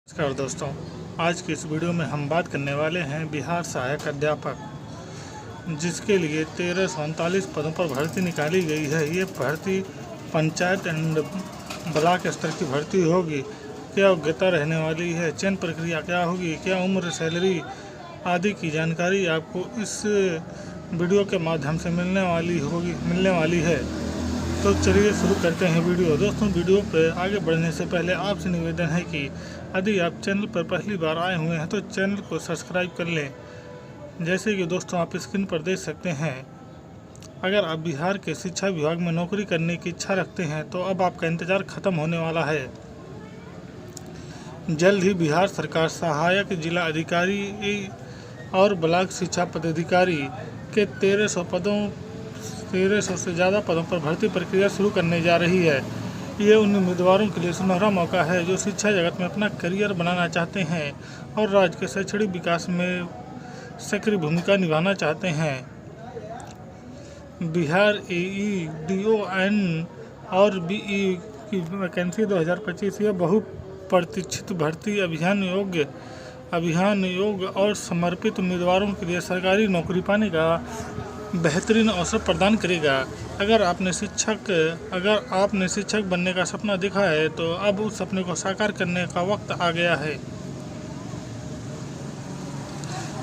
नमस्कार दोस्तों, आज की इस वीडियो में हम बात करने वाले हैं बिहार सहायक अध्यापक, जिसके लिए 1339 पदों पर भर्ती निकाली गई है। ये भर्ती पंचायत एंड ब्लॉक स्तर की भर्ती होगी। क्या योग्यता रहने वाली है, चयन प्रक्रिया क्या होगी, क्या उम्र, सैलरी आदि की जानकारी आपको इस वीडियो के माध्यम से मिलने वाली है। तो चलिए शुरू करते हैं वीडियो। दोस्तों, वीडियो पर आगे बढ़ने से पहले आपसे निवेदन है कि यदि आप चैनल पर पहली बार आए हुए हैं तो चैनल को सब्सक्राइब कर लें। जैसे कि दोस्तों आप स्क्रीन पर देख सकते हैं, अगर आप बिहार के शिक्षा विभाग में नौकरी करने की इच्छा रखते हैं तो अब आपका इंतज़ार खत्म होने वाला है। जल्द ही बिहार सरकार सहायक जिला अधिकारी और ब्लॉक शिक्षा पदाधिकारी के 1300 से ज़्यादा पदों पर भर्ती प्रक्रिया शुरू करने जा रही है। ये उन उम्मीदवारों के लिए सुनहरा मौका है जो शिक्षा जगत में अपना करियर बनाना चाहते हैं और राज्य के शैक्षणिक विकास में सक्रिय भूमिका निभाना चाहते हैं। बिहार AEDON और BE की वैकेंसी 2025 यह बहुप्रतीक्षित भर्ती अभियान योग्य और समर्पित उम्मीदवारों के लिए सरकारी नौकरी पाने का बेहतरीन अवसर प्रदान करेगा। अगर आपने शिक्षक बनने का सपना देखा है तो अब उस सपने को साकार करने का वक्त आ गया है।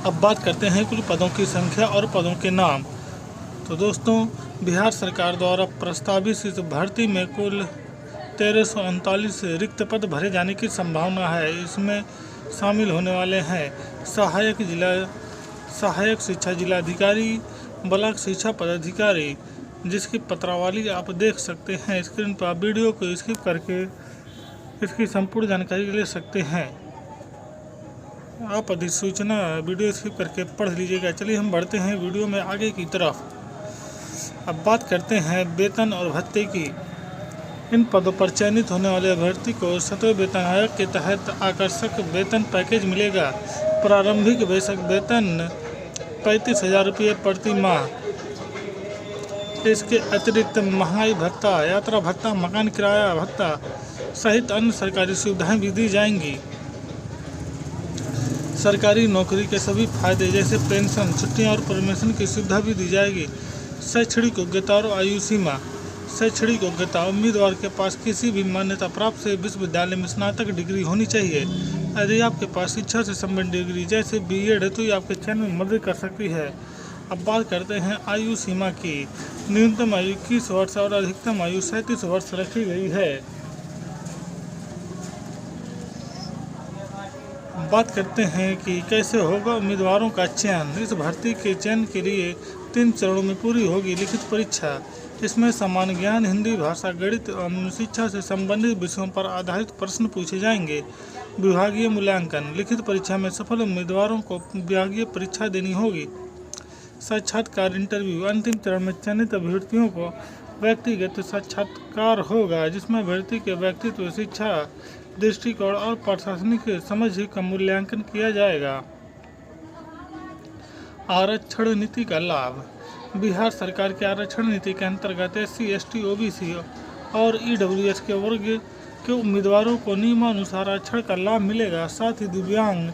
अब बात करते हैं कुल पदों की संख्या और पदों के नाम। तो दोस्तों, बिहार सरकार द्वारा प्रस्तावित इस भर्ती में कुल 1339 रिक्त पद भरे जाने की संभावना है। इसमें शामिल होने वाले हैं सहायक शिक्षा जिलाधिकारी, ब्लॉक शिक्षा पदाधिकारी, जिसकी पत्रावली आप देख सकते हैं स्क्रीन पर। आप वीडियो को स्किप करके इसकी संपूर्ण जानकारी ले सकते हैं। आप अधिसूचना वीडियो स्किप करके पढ़ लीजिएगा। चलिए हम बढ़ते हैं वीडियो में आगे की तरफ। अब बात करते हैं वेतन और भत्ते की। इन पदों पर चयनित होने वाले अभ्यर्थी को 7वें वेतन आयोग के तहत आकर्षक वेतन पैकेज मिलेगा। प्रारंभिक बेसिक वेतन 35,000 रुपये प्रति माह। इसके अतिरिक्त महंगाई भत्ता, यात्रा भत्ता, मकान किराया भत्ता सहित अन्य सरकारी सुविधाएं भी दी जाएंगी। सरकारी नौकरी के सभी फायदे जैसे पेंशन, छुट्टियां और प्रमोशन की सुविधा भी दी जाएगी। शैक्षणिक योग्यता और आयु सीमा। शैक्षणिक योग्यता: उम्मीदवार के पास किसी भी मान्यता प्राप्त से विश्वविद्यालय में स्नातक डिग्री होनी चाहिए। यदि आपके पास शिक्षा से संबंधित डिग्री जैसे BEd है तो ये आपके चयन में मदद कर सकती है। अब बात करते हैं आयु सीमा की। न्यूनतम आयु 21 वर्ष और अधिकतम आयु 37 वर्ष रखी गई है। बात करते हैं कि कैसे होगा उम्मीदवारों का चयन। इस भर्ती के चयन के लिए 3 चरणों में पूरी होगी लिखित परीक्षा। इसमें सामान्य ज्ञान, हिंदी भाषा, गणित एवं शिक्षा से संबंधित विषयों पर आधारित प्रश्न पूछे जाएंगे। विभागीय मूल्यांकन: लिखित परीक्षा में सफल उम्मीदवारों को विभागीय परीक्षा देनी होगी। साक्षात्कार इंटरव्यू: अंतिम चरण में चयनित अभ्यर्थियों को व्यक्तिगत साक्षात्कार होगा, जिसमें अभ्यर्थी के व्यक्तित्व, शिक्षा दृष्टिकोण और प्रशासनिक समझ का मूल्यांकन किया जाएगा। आरक्षण नीति का लाभ: बिहार सरकार की आरक्षण नीति के अंतर्गत SC, ST, OBC और EWS के वर्ग के उम्मीदवारों को नियमानुसार आरक्षण का लाभ मिलेगा। साथ ही दिव्यांग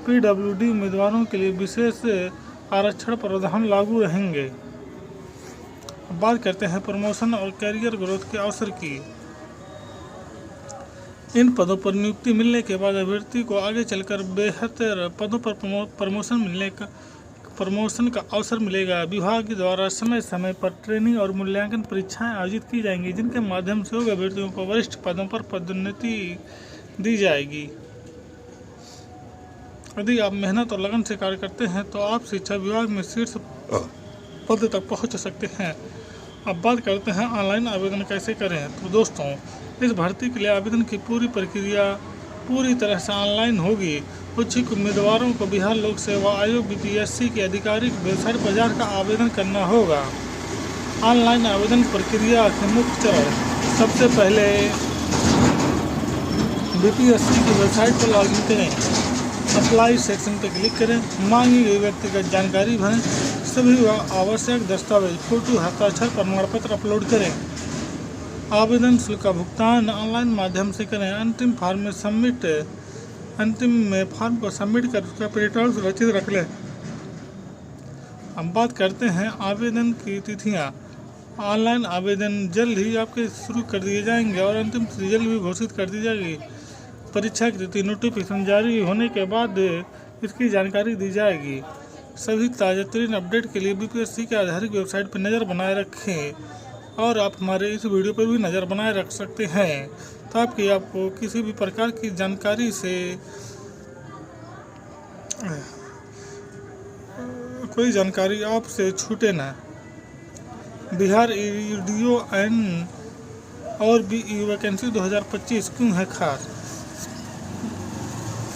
PWD उम्मीदवारों के लिए विशेष आरक्षण प्रावधान लागू रहेंगे। बात करते हैं प्रमोशन और कैरियर ग्रोथ के अवसर की। इन पदों पर नियुक्ति मिलने के बाद अभ्यर्थी को आगे चलकर बेहतर पदों पर प्रमोशन का अवसर मिलेगा। विभाग द्वारा समय समय पर ट्रेनिंग और मूल्यांकन परीक्षाएं आयोजित की जाएंगी, जिनके माध्यम से योग्य अभ्यर्थियों को वरिष्ठ पदों पर पदोन्नति दी जाएगी। यदि आप मेहनत और लगन से कार्य करते हैं तो आप शिक्षा विभाग में शीर्ष पद तक पहुंच सकते हैं। अब बात करते हैं ऑनलाइन आवेदन कैसे करें। तो दोस्तों, इस भर्ती के लिए आवेदन की पूरी प्रक्रिया पूरी तरह से ऑनलाइन होगी। इच्छुक उम्मीदवारों को बिहार लोक सेवा आयोग BPSC की आधिकारिक वेबसाइट पर जाकर आवेदन करना होगा। ऑनलाइन आवेदन प्रक्रिया के मुख्य चरण: सबसे पहले BPSC की वेबसाइट पर लॉगिन करें। अप्लाई सेक्शन पर क्लिक करें। मांगी गई व्यक्तिगत जानकारी भरें। सभी आवश्यक दस्तावेज, फोटो, हस्ताक्षर प्रमाण पत्र अपलोड करें। आवेदन शुल्क का भुगतान ऑनलाइन माध्यम से करें। अंतिम फॉर्म में सबमिट अंतिम में फॉर्म को सबमिट कर उसका प्रिंटआउट सुरक्षित रख लें। अब बात करते हैं आवेदन की तिथियां। ऑनलाइन आवेदन जल्द ही आपके शुरू कर दिए जाएंगे और अंतिम तिथि जल्द भी घोषित कर दी जाएगी। परीक्षा की तिथि नोटिफिकेशन जारी होने के बाद इसकी जानकारी दी जाएगी। सभी ताज़ातरीन अपडेट के लिए बीपीएससी के आधारित वेबसाइट पर नज़र बनाए रखें और आप हमारे इस वीडियो पर भी नज़र बनाए रख सकते हैं ताकि आपको किसी भी प्रकार की जानकारी से कोई जानकारी आपसे छूटे ना। बिहार ईडीओ एन और बीई वैकेंसी 2025 क्यों है खास?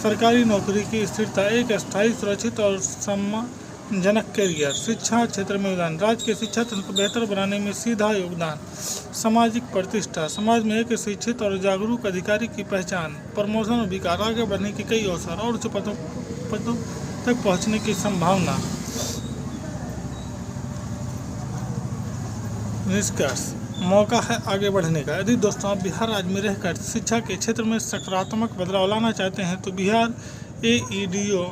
सरकारी नौकरी की स्थिरता, एक स्थायी, सुरक्षित और सम्मानजनक कैरियर, शिक्षा क्षेत्र में योगदान, राज्य के शिक्षा तंत्र को बेहतर बनाने में सीधा योगदान, सामाजिक प्रतिष्ठा, समाज में एक शिक्षित और जागरूक अधिकारी की पहचान, प्रमोशन और विकास, आगे बढ़ने के कई अवसर और उच्च पदों तक पहुंचने की संभावना। निष्कर्ष, मौका है आगे बढ़ने का। यदि दोस्तों आप बिहार राज्य में रहकर शिक्षा के क्षेत्र में सकारात्मक बदलाव लाना चाहते हैं तो बिहार एईडीओ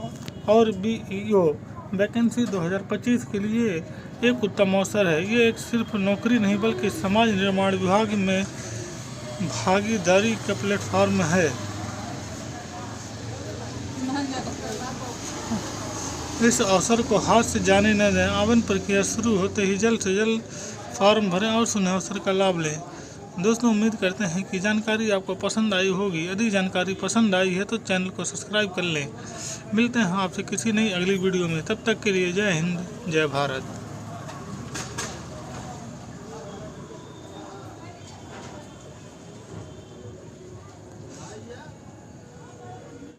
और बीईओ वैकेंसी 2025 के लिए एक उत्तम अवसर है। ये एक सिर्फ नौकरी नहीं बल्कि समाज निर्माण विभाग में भागीदारी का प्लेटफॉर्म है। इस अवसर को हाथ से जाने न दें। आवेदन प्रक्रिया शुरू होते ही जल्द से जल्द फॉर्म भरें और सुनहरे अवसर का लाभ लें। दोस्तों, उम्मीद करते हैं कि जानकारी आपको पसंद आई होगी। यदि जानकारी पसंद आई है तो चैनल को सब्सक्राइब कर लें। मिलते हैं आपसे किसी नई अगली वीडियो में। तब तक के लिए जय हिंद, जय भारत।